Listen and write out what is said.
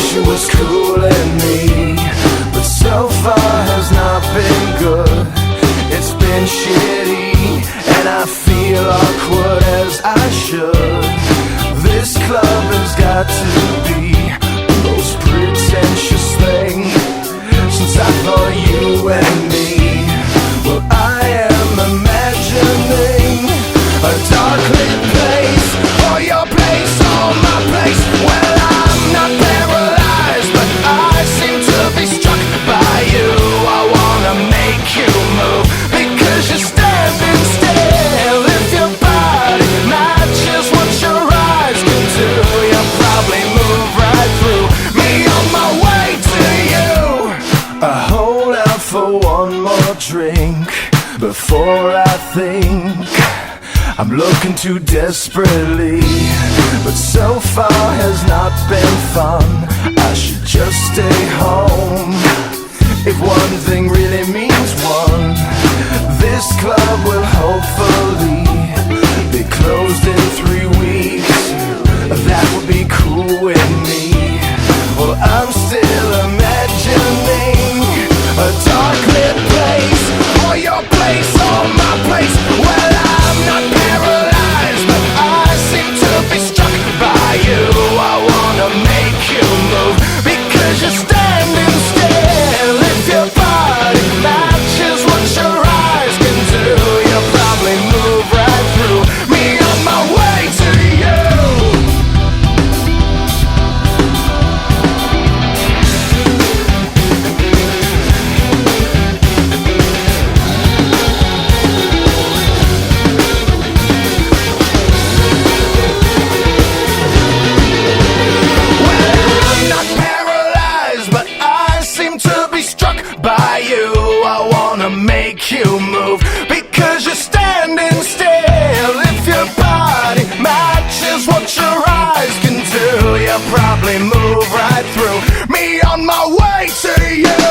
she was cooling me, but so far has not been good. It's been shitty, and I feel awkward as I should. This club has got to be the most pretentious thing since I thought you and me. Well, I am imagining a dark lit place, or your place, or my place. Well, I'm not paralyzed, but I seem to be struck by you. I wanna make you move, because you're standing still. If your body matches what your eyes can do, you'll probably move right through me on my way to you. I hold out for one more drink before I think I'm looking too desperately, but so far has not been fun. I should just stay home. If one thing really means one, this club will hopefully be closed in 3 weeks. That would be cool with me. Well, I'm still imagining a dark lit place, or your place, or my place. Well, I'm not paralyzed, but I seem to be struck by you. I wanna make you move, because you're standing still. If your body matches what your eyes can do, you'll probably move right through me on my way to you. By you, I wanna make you move, because you're standing still. If your body matches what your eyes can do, you'll probably move right through me on my way to you.